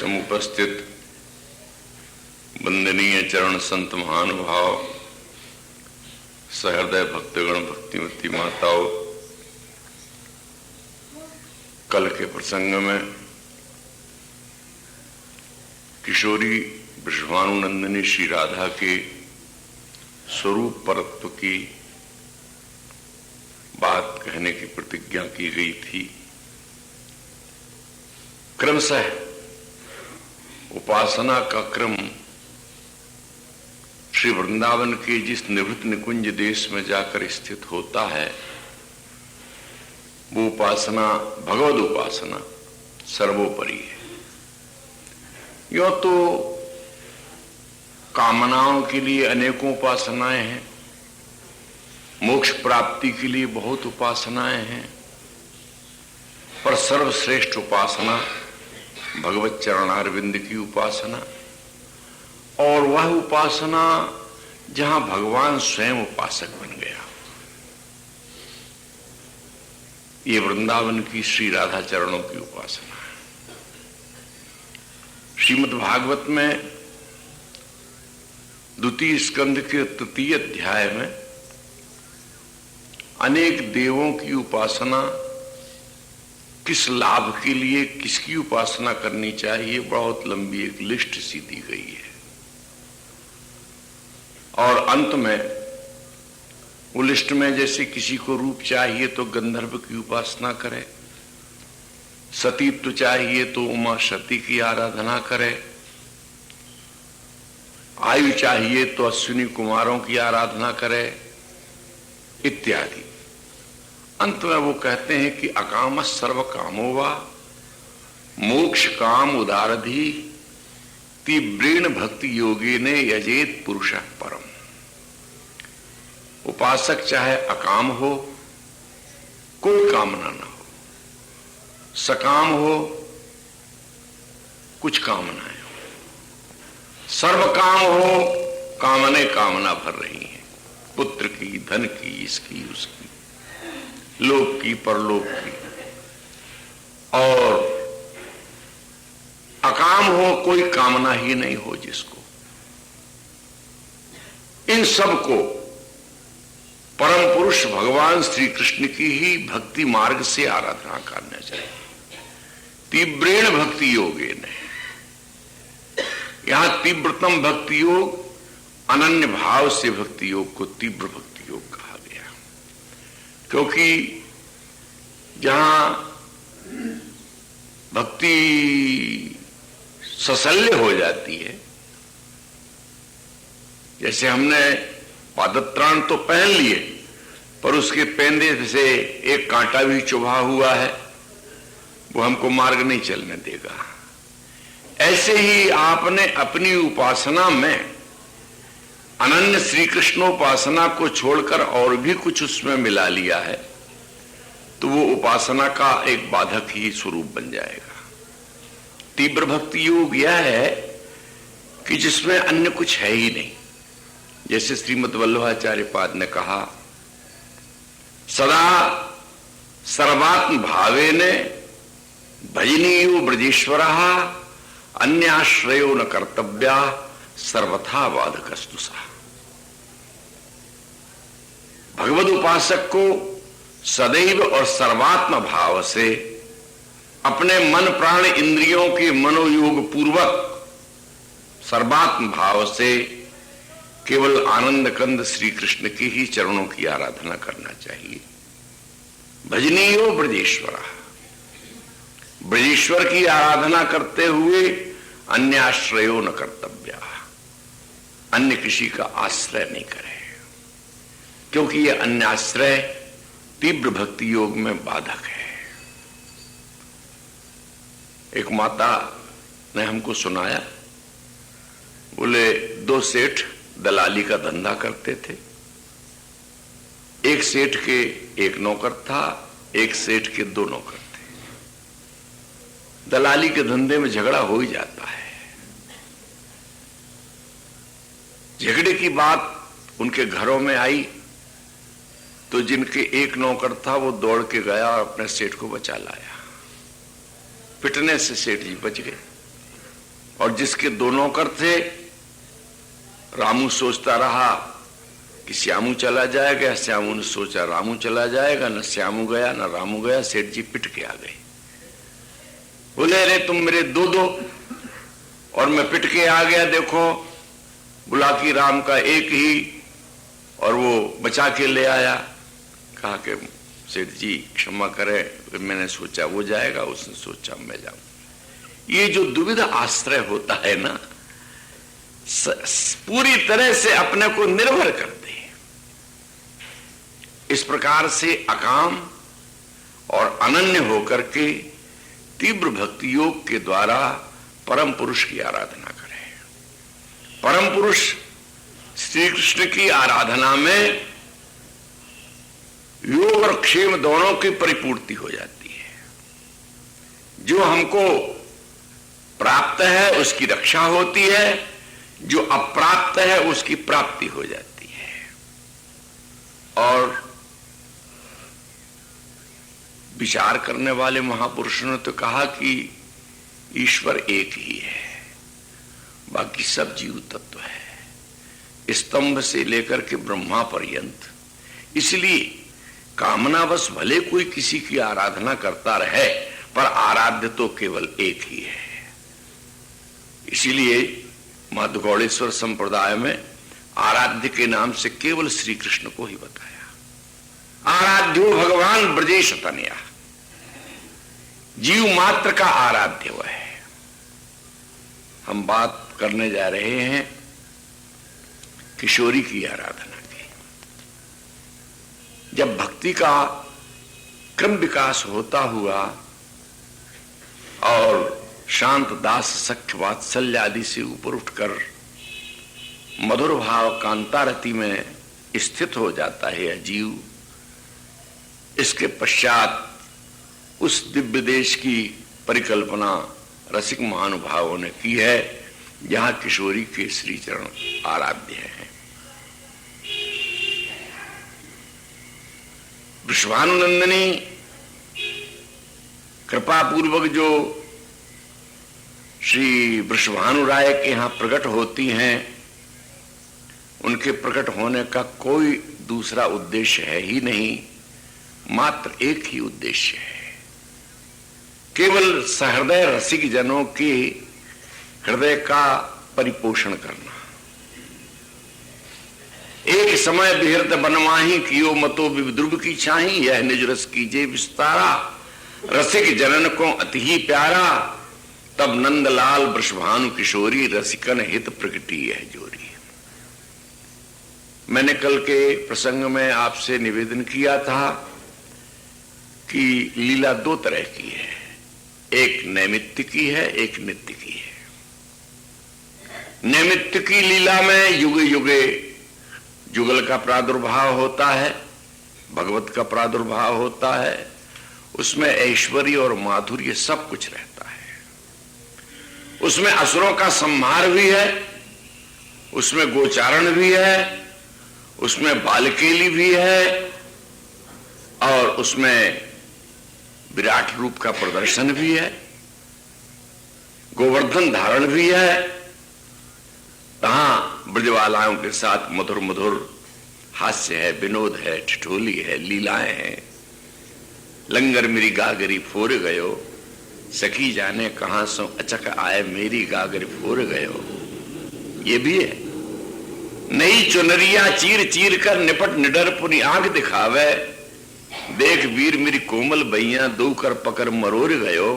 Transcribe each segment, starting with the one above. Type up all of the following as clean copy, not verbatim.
समुपस्थित वंदनीय चरण संत महानुभाव, सहृदय भक्तगण, भक्तिमती माताओं, कल के प्रसंग में किशोरी वृषभानुनंदिनी श्री राधा के स्वरूप परत्व की बात कहने की प्रतिज्ञा की गई थी। क्रमशः उपासना का क्रम श्री वृंदावन के जिस निवृत्त निकुंज देश में जाकर स्थित होता है, वो उपासना भगवद उपासना सर्वोपरि है। यो तो कामनाओं के लिए अनेकों उपासनाएं हैं, मोक्ष प्राप्ति के लिए बहुत उपासनाएं हैं, पर सर्वश्रेष्ठ उपासना भगवत चरणारविंद की उपासना, और वह उपासना जहां भगवान स्वयं उपासक बन गया। ये वृंदावन की श्री राधा चरणों की उपासना है। श्रीमद् भागवत में द्वितीय स्कंध के तृतीय अध्याय में अनेक देवों की उपासना, किस लाभ के लिए किसकी उपासना करनी चाहिए, बहुत लंबी एक लिस्ट सी दी गई है। और अंत में वो लिस्ट में जैसे किसी को रूप चाहिए तो गंधर्व की उपासना करे, सतीत्व चाहिए तो उमा सती की आराधना करे, आयु चाहिए तो अश्विनी कुमारों की आराधना करे इत्यादि। अंत में वो कहते हैं कि अकाम सर्व कामो वा मोक्ष काम उदारधि तीव्रेण भक्ति योगी ने यजेत पुरुष परम। उपासक चाहे अकाम हो, कोई कामना ना हो, सकाम हो, कुछ कामनाएं हो, सर्व काम हो, कामने कामना भर रही हैं, पुत्र की, धन की, इसकी उसकी, लोक की, परलोक की। और अकाम हो, कोई कामना ही नहीं हो जिसको, इन सब को परम पुरुष भगवान श्री कृष्ण की ही भक्ति मार्ग से आराधना करना चाहिए। तीव्रेण भक्ति योगे ने, यहां तीव्रतम भक्ति योग, अनन्य भाव से भक्ति योग को तीव्र भक्ति योग कहा गया। क्योंकि जहां भक्ति सशल्य हो जाती है, जैसे हमने पादत्राण तो पहन लिए पर उसके पेंदे से एक कांटा भी चुभा हुआ है, वो हमको मार्ग नहीं चलने देगा। ऐसे ही आपने अपनी उपासना में अनन्य श्री कृष्णोपासना को छोड़कर और भी कुछ उसमें मिला लिया है तो वो उपासना का एक बाधक ही स्वरूप बन जाएगा। तीव्र भक्ति योग यह है कि जिसमें अन्य कुछ है ही नहीं। जैसे श्रीमद् वल्लभाचार्य पाद ने कहा, सदा सर्वात्म भावे ने भजनीयो ब्रजेश्वर अन्याश्रयो न कर्तव्या सर्वथा बाधकस्तु सा। भगवद उपासक को सदैव और सर्वात्म भाव से अपने मन प्राण इंद्रियों के मनोयोग पूर्वक सर्वात्म भाव से केवल आनंद कंद श्री कृष्ण के ही चरणों की आराधना करना चाहिए। भजनीयो ब्रजेश्वर, ब्रजेश्वर की आराधना करते हुए अन्य आश्रयो न कर्तव्या, अन्य किसी का आश्रय नहीं करे, क्योंकि यह अन्य आश्रय तीव्र भक्ति योग में बाधक है। एक माता ने हमको सुनाया, बोले दो सेठ दलाली का धंधा करते थे। एक सेठ के एक नौकर था, एक सेठ के दो नौकर थे। दलाली के धंधे में झगड़ा हो ही जाता है। झगड़े की बात उनके घरों में आई तो जिनके एक नौकर था वो दौड़ के गया और अपने सेठ को बचा लाया। पिटने से सेठ जी बच गए। और जिसके दो नौकर थे, रामू सोचता रहा कि श्यामू चला जाएगा, श्यामू ने सोचा रामू चला जाएगा, न श्यामू गया न रामू गया। सेठ जी पिट के आ गए, बोले अरे तुम मेरे दो दो और मैं पिट के आ गया, देखो बुला की राम का एक ही और वो बचा के ले आया। कहा कि सेठ जी क्षमा करे, मैंने सोचा वो जाएगा, उसने सोचा मैं जाऊं। ये जो दुविधा आश्रय होता है ना, पूरी तरह से अपने को निर्भर कर दे, इस प्रकार से अकाम और अनन्य होकर के तीव्र भक्ति योग के द्वारा परम पुरुष की आराधना करें। परम पुरुष श्री कृष्ण की आराधना में योग और क्षेम दोनों की परिपूर्ति हो जाती है। जो हमको प्राप्त है उसकी रक्षा होती है, जो अप्राप्त है उसकी प्राप्ति हो जाती है। और विचार करने वाले महापुरुषों ने तो कहा कि ईश्वर एक ही है, बाकी सब जीव तत्व है, स्तंभ से लेकर के ब्रह्मा पर्यंत। इसलिए कामनावश भले कोई किसी की आराधना करता रहे, पर आराध्य तो केवल एक ही है। इसीलिए मध्वगौड़ेश्वर संप्रदाय में आराध्य के नाम से केवल श्री कृष्ण को ही बताया। आराध्यो भगवान ब्रजेश तनया, जीव मात्र का आराध्य वह है। हम बात करने जा रहे हैं किशोरी की आराधना की। जब भक्ति का क्रम विकास होता हुआ और शांत दास सख्य वात्सल्य आदि से ऊपर उठकर मधुर भाव कांतारति में स्थित हो जाता है जीव, इसके पश्चात उस दिव्य देश की परिकल्पना रसिक महानुभावों ने की है जहां किशोरी के श्री चरण आराध्य है। वृषभानुनंदिनी कृपा पूर्वक जो श्री वृषभानु राय के यहां प्रकट होती हैं, उनके प्रकट होने का कोई दूसरा उद्देश्य है ही नहीं, मात्र एक ही उद्देश्य है, केवल सहृदय रसिक जनों के हृदय का परिपोषण करना। एक समय बिहरत बनमाही कियो मतो विद्रुव की छाही, यह निज रस कीजे विस्तारा, रसिक जनन को अति ही प्यारा, तब नंदलाल वृषभानु किशोरी, रसिकन हित प्रकटी है जोरी। मैंने कल के प्रसंग में आपसे निवेदन किया था कि लीला दो तरह की है, एक नैमित्तिक की है, एक नित्य की है। नैमित्तिक की लीला में युगे युगे जुगल का प्रादुर्भाव होता है, भगवत का प्रादुर्भाव होता है, उसमें ऐश्वर्य और माधुर्य सब कुछ रहता है। उसमें असुरों का संहार भी है, उसमें गोचारण भी है, उसमें बालकेली भी है, और उसमें विराट रूप का प्रदर्शन भी है, गोवर्धन धारण भी है। तहां ब्रजवालाओं के साथ मधुर मधुर हास्य है, विनोद है, ठिठोली है, लीलाएं हैं। लंगर मेरी गागरी फोर गयो, सखी जाने कहां सो अचक आए मेरी गागरी फोर गयो, ये भी है। नई चुनरिया चीर चीर कर निपट निडर पुनी आंख दिखावे, देख वीर मेरी कोमल बैया दो कर पकर मरोर गयो।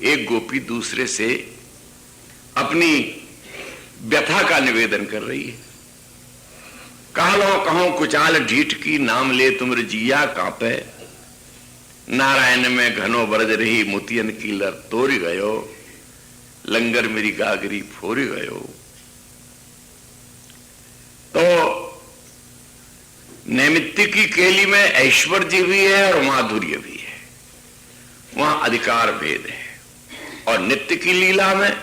एक गोपी दूसरे से अपनी व्यथा का निवेदन कर रही है। कह लो कहो कुचाल ढीठ की, नाम ले तुमरे जिया कांपे, नारायण में घनो बरज रही मोतियन की लर तोड़ गयो, लंगर मेरी गागरी फोर गयो। तो नैमित्तिक की केली में ऐश्वर्य भी है और माधुर्य भी है, वहां अधिकार भेद है। और नित्य की लीला में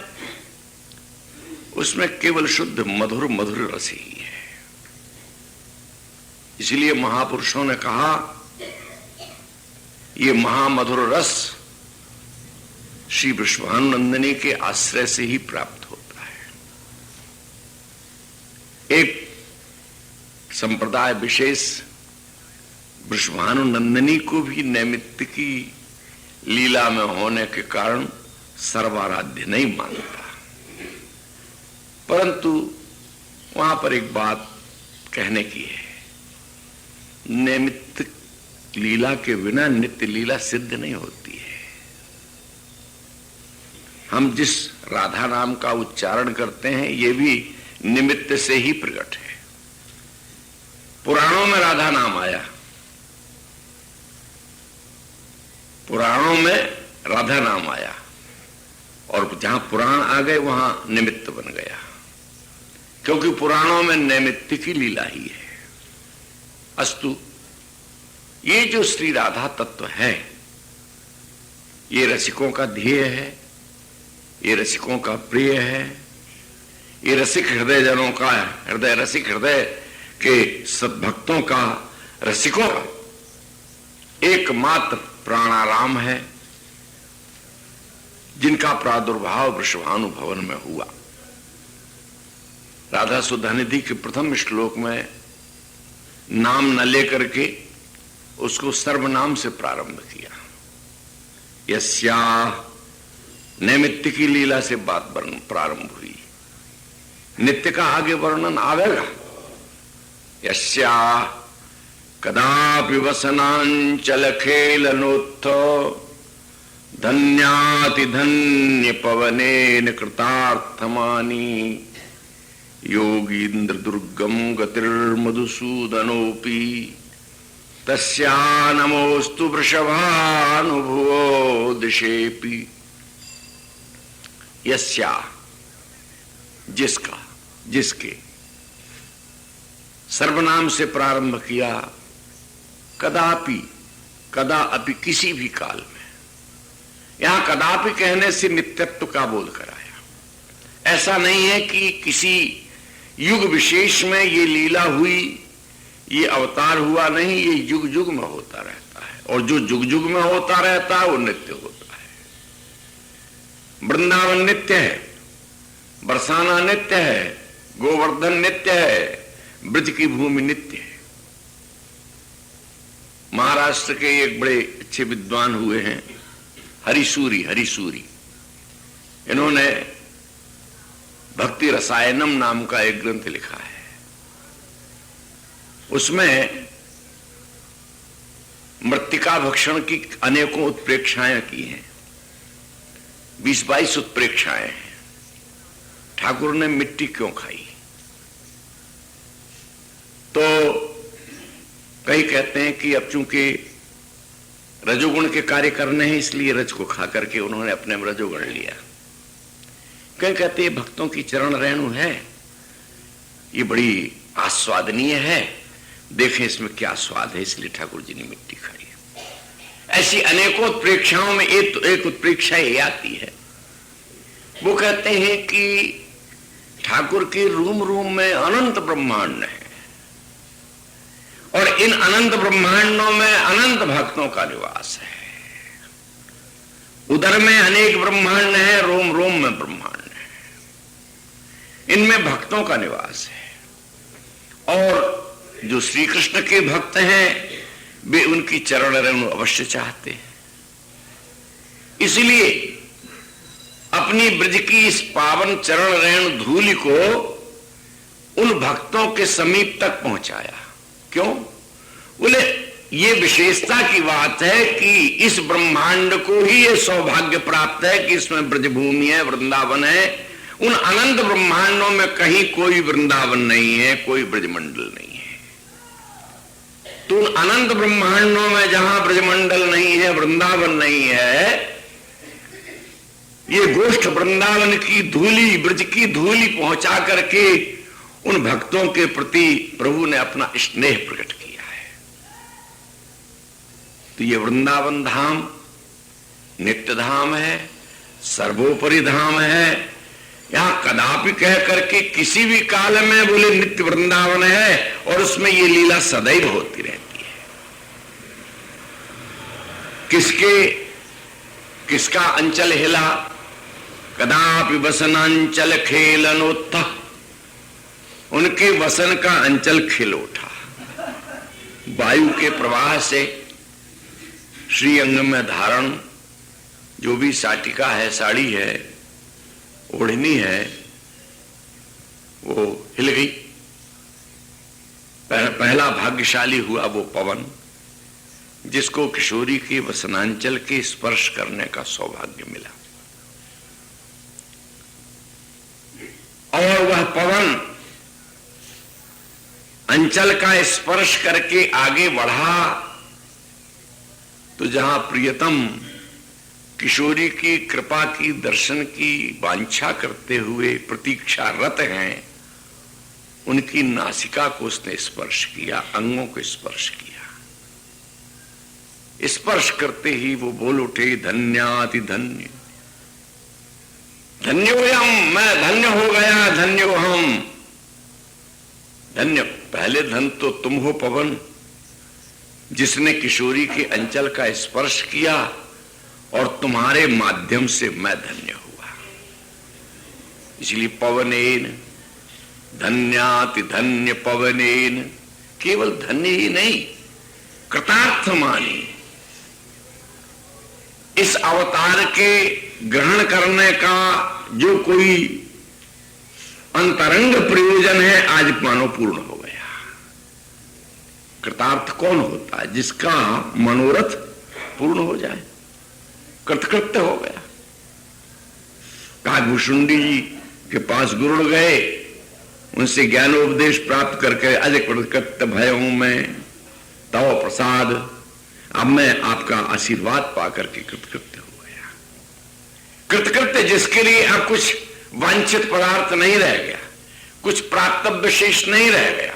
उसमें केवल शुद्ध मधुर मधुर रस ही है। इसलिए महापुरुषों ने कहा ये महामधुर रस श्री वृषभानुनंदिनी के आश्रय से ही प्राप्त एक संप्रदाय विशेष वृषभानु नंदिनी को भी नैमित्त की लीला में होने के कारण सर्वाराध्य नहीं मानता। परंतु वहां पर एक बात कहने की है, नैमित्त लीला के बिना नित्य लीला सिद्ध नहीं होती है। हम जिस राधा नाम का उच्चारण करते हैं ये भी निमित्त से ही प्रकट है। पुराणों में राधा नाम आया, पुराणों में राधा नाम आया, और जहां पुराण आ गए वहां निमित्त बन गया, क्योंकि पुराणों में नैमित्त की लीला ही है। अस्तु, ये जो श्री राधा तत्व है ये रसिकों का ध्येय है, ये रसिकों का प्रिय है, ये रसिक हृदय जनों का हृदय, रसिक हृदय के सद्भक्तों का, रसिकों का एकमात्र प्राणाराम है, जिनका प्रादुर्भाव वृषभानु भवन में हुआ। राधा सुधानिधि के प्रथम श्लोक में नाम न लेकर के उसको सर्वनाम से प्रारंभ किया। यस्या नैमित्त की लीला से बात प्रारंभ हुई, नित्य का आगे वर्णन आवेगा। यस्या कदापि वसनांचल खेलनोत्थ धन्याति धन्य पवनेन कृतार्थमानी योगींद्र दुर्गम गतिर्मधुसूदनोपि तस्या नमोस्तु वृषभानुभुवो दिशेपि। यस्या जिसका, जिसके सर्वनाम से प्रारंभ किया, कदापि, कदा अपि किसी भी काल में। यहां कदापि कहने से नित्यत्व का बोध कराया। ऐसा नहीं है कि किसी युग विशेष में ये लीला हुई, ये अवतार हुआ, नहीं, ये युग युग में होता रहता है, और जो युग युग में होता रहता है वो नित्य होता है। वृंदावन नित्य है, बरसाना नित्य है, गोवर्धन नित्य है, ब्रज की भूमि नित्य है। महाराष्ट्र के एक बड़े अच्छे विद्वान हुए हैं हरिसूरी, हरिसूरी, इन्होंने भक्ति रसायनम नाम का एक ग्रंथ लिखा है। उसमें मृत्तिका भक्षण की अनेकों उत्प्रेक्षाएं की हैं, 20-22 उत्प्रेक्षाएं हैं। ठाकुर ने मिट्टी क्यों खाई? तो कई कहते हैं कि अब चूंकि रजोगुण के कार्य करने हैं इसलिए रज को खा करके उन्होंने अपने में रजोगुण लिया। कई कहते हैं भक्तों की चरण रेणु है, ये बड़ी आस्वादनीय है, देखें इसमें क्या स्वाद है, इसलिए ठाकुर जी ने मिट्टी खाई। ऐसी अनेकों उत्प्रेक्षाओं में एक उत्प्रेक्षा ये आती है, वो कहते हैं कि ठाकुर के रूम रूम में अनंत ब्रह्मांड है, और इन अनंत ब्रह्मांडों में अनंत भक्तों का निवास है। उधर में अनेक ब्रह्मांड है, रोम रोम में ब्रह्मांड है, इनमें भक्तों का निवास है। और जो श्री कृष्ण के भक्त हैं वे उनकी चरण रेणु अवश्य चाहते हैं, इसलिए अपनी ब्रज की इस पावन चरण रेणु धूलि को उन भक्तों के समीप तक पहुंचाया। क्यों? बोले ये विशेषता की बात है कि इस ब्रह्मांड को ही ये सौभाग्य प्राप्त है कि इसमें ब्रजभूमि है, वृंदावन है। उन अनंत ब्रह्मांडों में कहीं कोई वृंदावन नहीं है, कोई ब्रजमंडल नहीं है। तो उन अनंत ब्रह्मांडों में जहां ब्रजमंडल नहीं है, वृंदावन नहीं है, ये गोष्ठ वृंदावन की धूलि, ब्रज की धूलि पहुंचा करके उन भक्तों के प्रति प्रभु ने अपना स्नेह प्रकट किया है। तो ये वृंदावन धाम नित्य धाम है, सर्वोपरि धाम है। यहां कदापि कह करके किसी भी काल में बोले नित्य वृंदावन है, और उसमें ये लीला सदैव होती रहती है। किसका अंचल हिला? कदापि वसनांचल खेलनोत्थ। उनके वसन का अंचल खिल उठा। वायु के प्रवाह से श्री अंग में धारण जो भी साटिका है, साड़ी है, ओढ़नी है, वो हिल गई। पहला भाग्यशाली हुआ वो पवन जिसको किशोरी के वसनांचल के स्पर्श करने का सौभाग्य मिला। और वह पवन अंचल का स्पर्श करके आगे बढ़ा तो जहां प्रियतम किशोरी की कृपा की, दर्शन की वांछा करते हुए प्रतीक्षारत हैं, उनकी नासिका को उसने स्पर्श किया, अंगों को स्पर्श किया। स्पर्श करते ही वो बोल उठे, धन्याति धन्य, धन्योयम, मैं धन्य हो गया, धन्यो हम। धन्य, पहले धन तो तुम हो पवन, जिसने किशोरी के अंचल का स्पर्श किया और तुम्हारे माध्यम से मैं धन्य हुआ। इसलिए पवनेन धन्याति धन्य पवनेन, केवल धन्य ही नहीं, कृतार्थ मानी। इस अवतार के ग्रहण करने का जो कोई अंतरंग प्रयोजन है आज मानो पूर्ण हो गया। कृतार्थ कौन होता है? जिसका मनोरथ पूर्ण हो जाए, कृतकृत्य हो गया। काकभूषुंडी जी के पास गुरुड़ गए, उनसे ज्ञानोपदेश प्राप्त करके अजय कृतकृत्य भय हूं मैं, तव प्रसाद, अब मैं आपका आशीर्वाद पाकर के कृतकृत्य हो गया। कृतकृत्य जिसके लिए अब कुछ वांछित पदार्थ नहीं रह गया, कुछ प्राप्तव्य शेष नहीं रह गया।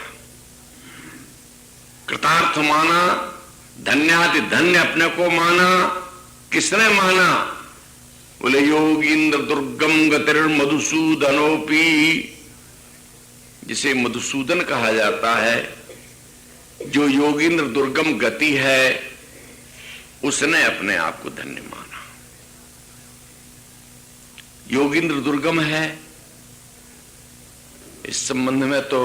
कृतार्थ माना, धन्याति धन्य अपने को माना। किसने माना? बोले योगींद्र दुर्गम गतिर मधुसूदनोपी, जिसे मधुसूदन कहा जाता है, जो योगींद्र दुर्गम गति है, उसने अपने आप को धन्य माना। योगींद्र दुर्गम है, इस संबंध में तो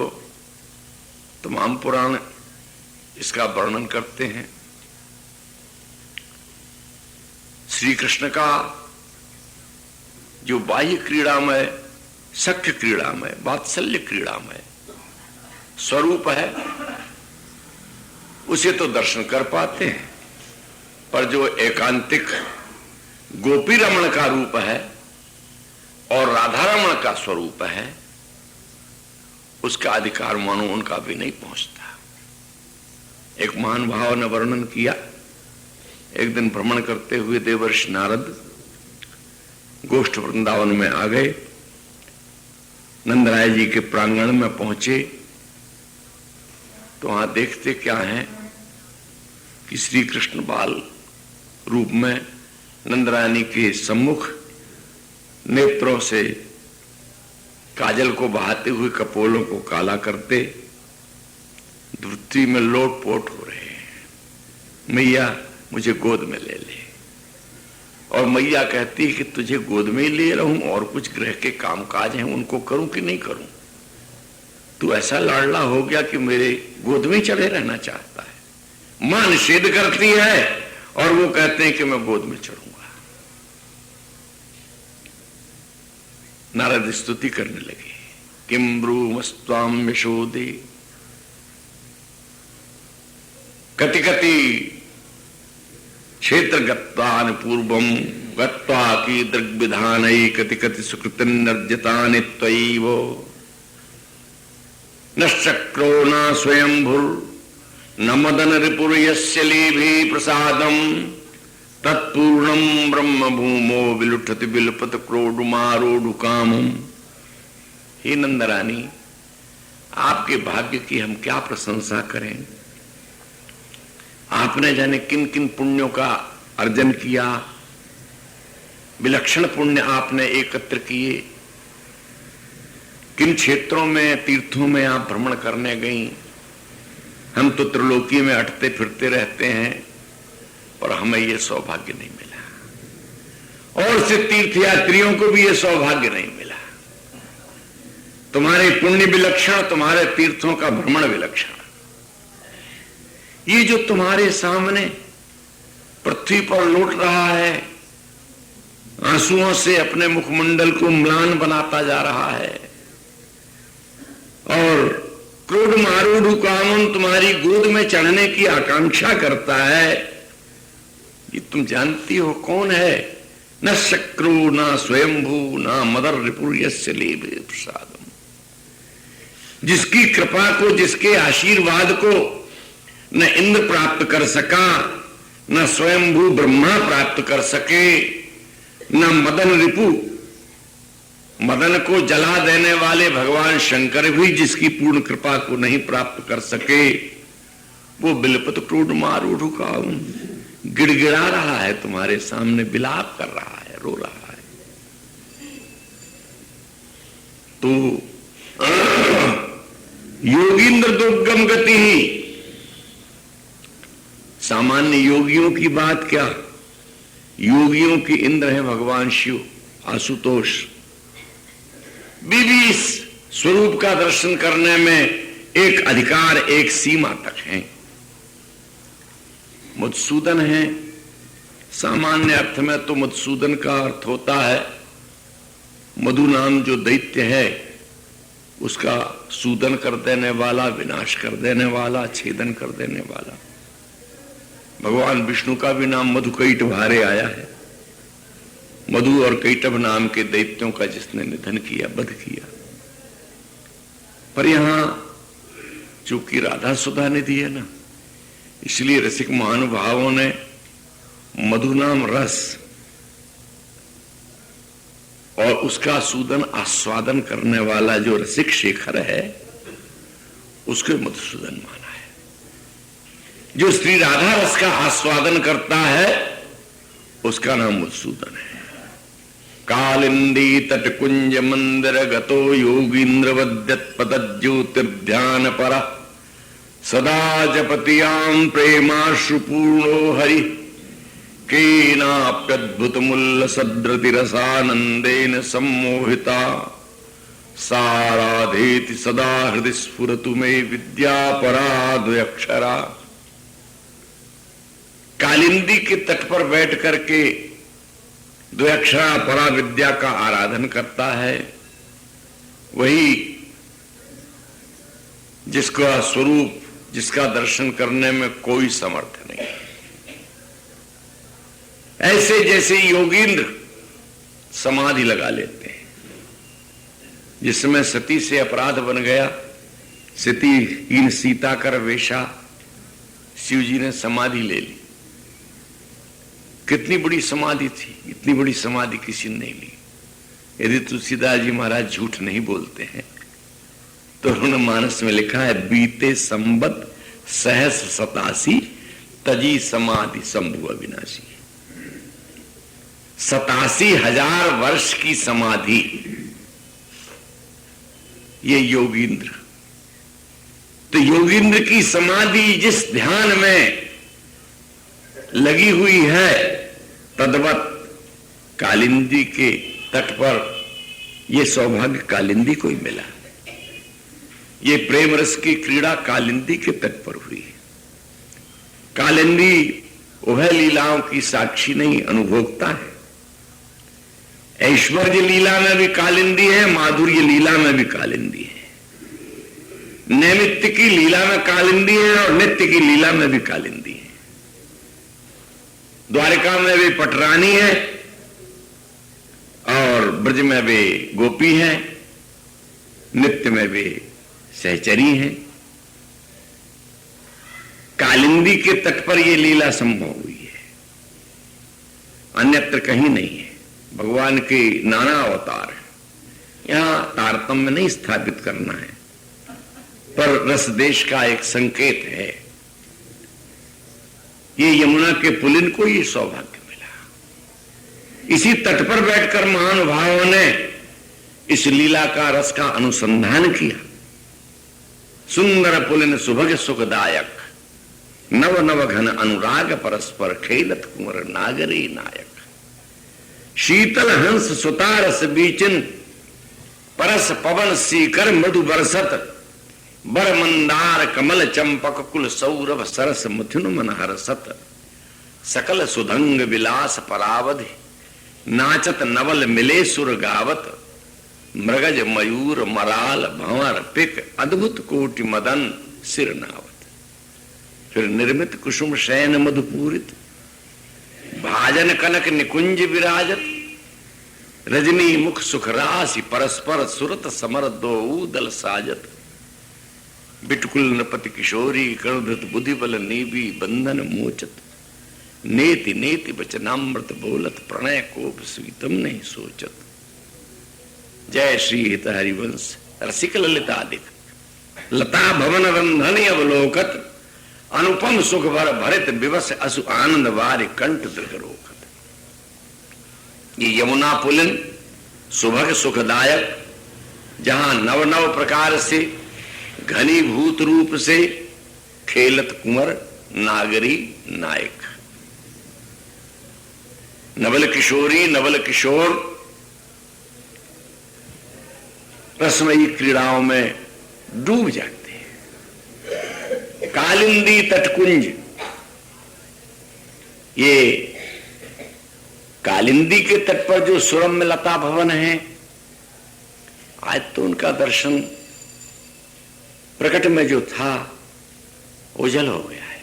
तमाम पुराण इसका वर्णन करते हैं। श्री कृष्ण का जो बाह्य क्रीड़ामय, सख्य क्रीड़ामय, वात्सल्य क्रीड़ामय स्वरूप है, उसे तो दर्शन कर पाते हैं, पर जो एकांतिक गोपी रमण का रूप है और राधा रमण का स्वरूप है, उसका अधिकार मानो उनका भी नहीं पहुंचता। एक महान भाव ने वर्णन किया, एक दिन भ्रमण करते हुए देवर्षि नारद गोष्ठ वृंदावन में आ गए, नंदराय जी के प्रांगण में पहुंचे तो वहां देखते क्या है कि श्री कृष्ण बाल रूप में नंदरानी के सम्मुख नेत्रों से काजल को बहाते हुए कपोलों को काला करते धरती में लोटपोट हो रहे हैं। मैया मुझे गोद में ले ले। और मैया कहती है कि तुझे गोद में ही ले रहूं और कुछ ग्रह के कामकाज हैं उनको करूं कि नहीं करूं? तू ऐसा लाडला हो गया कि मेरे गोद में चढ़े रहना चाहता है। मां निषेध करती है और वो कहते हैं कि मैं गोद में चढ़ूंगा। नारद स्तुति करने लगे, किम ब्रूमस्त्वाम यशोदे कति कति क्षेत्र गत्वान पूर्वम गत्वा की दृग्विधान कति कति सुकृत नर्जतानि त्वयैव न शक्रो न स्वयंभुर न मदन रिपुर यस्य लेभे प्रसादम तत्पूर्णम ब्रह्म भूमो विलुठति बिलपत क्रोडुमारोडु कामम। हे नंदरानी, आपके भाग्य की हम क्या प्रशंसा करें। आपने जाने किन किन पुण्यों का अर्जन किया, विलक्षण पुण्य आपने एकत्र किए, किन क्षेत्रों में, तीर्थों में आप भ्रमण करने गई। हम तो त्रिलोकी में अटते फिरते रहते हैं, पर हमें यह सौभाग्य नहीं मिला और से तीर्थयात्रियों को भी यह सौभाग्य नहीं मिला। तुम्हारे पुण्य विलक्षण, तुम्हारे तीर्थों का भ्रमण विलक्षण। ये जो तुम्हारे सामने पृथ्वी पर लौट रहा है, आंसुओं से अपने मुखमंडल को म्लान बनाता जा रहा है, और क्रोध मारूढ़ कामन तुम्हारी गोद में चढ़ने की आकांक्षा करता है, ये तुम जानती हो कौन है? न शक्रु न स्वयंभू न मदर रिपुर्यस्य लेभे प्रसादम। जिसकी कृपा को, जिसके आशीर्वाद को न इंद्र प्राप्त कर सका, न स्वयंभू ब्रह्मा प्राप्त कर सके, न मदन रिपु, मदन को जला देने वाले भगवान शंकर भी जिसकी पूर्ण कृपा को नहीं प्राप्त कर सके, वो बिलपत क्रोध मारूढ़ का गिड़गिड़ा रहा है, तुम्हारे सामने विलाप कर रहा है, रो रहा है। तो योगींद्र दुर्गम गति ही, सामान्य योगियों की बात क्या, योगियों के इंद्र है भगवान शिव, आशुतोष। बीबी स्वरूप का दर्शन करने में एक अधिकार, एक सीमा तक है। मधुसूदन है, सामान्य अर्थ में तो मधुसूदन का अर्थ होता है मधु नाम जो दैत्य है उसका सूदन कर देने वाला, विनाश कर देने वाला, छेदन कर देने वाला। भगवान विष्णु का भी नाम मधुकैटभारे आया है, मधु और कैटभ नाम के दैत्यों का जिसने निधन किया, वध किया। पर यहां चूंकि राधा सुधा निधि है ना, इसलिए रसिक महानुभावों ने मधु नाम रस और उसका सूदन आस्वादन करने वाला जो रसिक शेखर है उसको मधुसूदन माना है। जो श्री राधा रस का आस्वादन करता है उसका नाम मधुसूदन है। कालिंदी तटकुंज मंदिर गतो योगींद्र वद्यत पद ज्योतिर्ध्यान पर सदा जपतियां प्रेमाश्रुपूर्णो हरि केनाप्यद्भुत मुल्ल सद्रतिरसानंदेन सम्मोहिता साराधेति सदा हृदय स्फुरतु मे विद्या पराद्वयक्षरा। कालिंदी के तट पर बैठ करके द्वयक्षरा परा विद्या का आराधन करता है, वही जिसका स्वरूप, जिसका दर्शन करने में कोई समर्थ नहीं। ऐसे जैसे योगींद्र समाधि लगा लेते हैं, जिसमें सती से अपराध बन गया, सतीहीन सीता कर वेशा, शिव जी ने समाधि ले ली। कितनी बड़ी समाधि थी, इतनी बड़ी समाधि किसी ने नहीं ली। यदि तुलसीदास जी महाराज झूठ नहीं बोलते हैं तो उन्होंने मानस में लिखा है, बीते संबत सहस 87 तजी समाधि शंभु अविनाशी। 87,000 वर्ष की समाधि ये योगींद्र। तो योगींद्र की समाधि जिस ध्यान में लगी हुई है, तद्वत कालिंदी के तट पर यह सौभाग्य कालिंदी को ही मिला। ये प्रेम रस की क्रीड़ा कालिंदी के तट पर हुई है। कालिंदी उभय लीलाओं की साक्षी नहीं, अनुभोक्ता है। ऐश्वर्य लीला में भी कालिंदी है, माधुर्य लीला में भी कालिंदी है। नैमित्य की लीला में कालिंदी है और नित्य की लीला में भी कालिंदी है। द्वारिका में भी पटरानी है और ब्रज में भी गोपी है, नित्य में भी सहचरी है। कालिंदी के तट पर यह लीला संभव हुई है, अन्यत्र कहीं नहीं है। भगवान के नाना अवतार है, यहां तारतम्य नहीं स्थापित करना है, पर रस देश का एक संकेत है। ये यमुना के पुलिन को ये सौभाग्य मिला। इसी तट पर बैठकर महानुभावों ने इस लीला का रस का अनुसंधान किया। सुंदर पुलिन सुभग सुखदायक, नव नव घन अनुराग परस्पर खेलत कुंवर नागरी नायक। शीतल हंस सुतारस बीचिन परस पवन सीकर मधु बरसत, बर मंदार कमल चंपक कुल सौरभ सरस मथुन मन हरसत, सकल सुधंग विलास परावधि, नाचत नवल मिले सुर गावत, मृगज मयूर मराल भंवर पिक, अद्भुत कोटि मदन सिर नावत। फिर निर्मित कुसुम शयन मधुपूरित, भाजन कनक निकुंज विराजत, रजनी मुख सुख राशि परस्पर सुरत समर दो दल साजत, बिटकुल नपति किशोरी करुधत बुद्धि बल नीबी बंधन मोचत, नेति नेति वचनामृत बोलत, प्रणय कोप स्वीतम नहीं सोचत। जय श्री हित हरिवंश रसिक ललितादिक, लता भवन रंधनि अवलोकत, अनुपम सुख भर भरित विवश असु आनंद वारि कंठ दृढ़ रोकत। ये यमुना पुलिन सुभग सुखदायक, जहां नव नव प्रकार से घनीभूत रूप से खेलत कुंवर नागरी नायक, नवल किशोरी नवल किशोर रसमयी क्रीड़ाओं में डूब जाते हैं। कालिंदी तटकुंज, ये कालिंदी के तट पर जो सुरम्य लता भवन है, आज तो उनका दर्शन प्रकट में जो था ओझल हो गया है।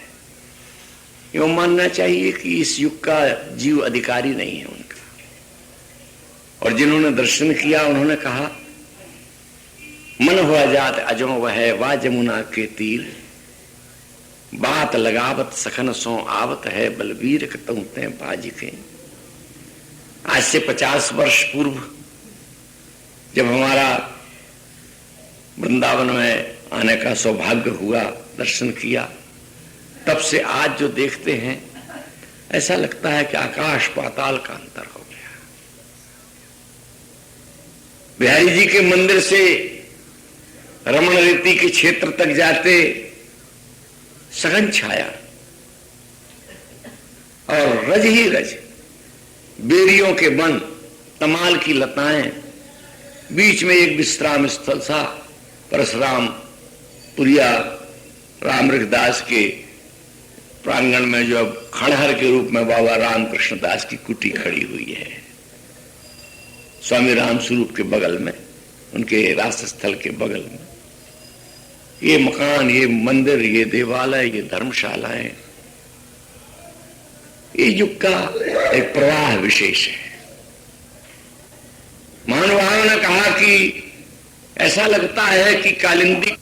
यूं मानना चाहिए कि इस युग का जीव अधिकारी नहीं है उनका। और जिन्होंने दर्शन किया उन्होंने कहा, मन हुआ जात अजो वह वा जमुना के तीर, बात लगावत सखन सो आवत है, बलवीर कतऊ ते बाज के। आज से 50 वर्ष पूर्व जब हमारा वृंदावन में आने का सौभाग्य हुआ, दर्शन किया, तब से आज जो देखते हैं ऐसा लगता है कि आकाश पाताल का अंतर हो गया। बिहारी जी के मंदिर से रमण रीति के क्षेत्र तक जाते सघन छाया और रज ही रज, बेरियों के वन, तमाल की लताएं, बीच में एक विश्राम स्थल था, परशुराम पुरिया रामकृष्णदास के प्रांगण में जो अब खंडहर के रूप में बाबा रामकृष्ण दास की कुटी खड़ी हुई है, स्वामी राम स्वरूप के बगल में, उनके रास स्थल के बगल में ये मकान, ये मंदिर, ये देवालय, ये धर्मशालाएं, ये युग का एक प्रवाह विशेष है। महानुभावों ने कहा कि ऐसा लगता है कि कालिंदी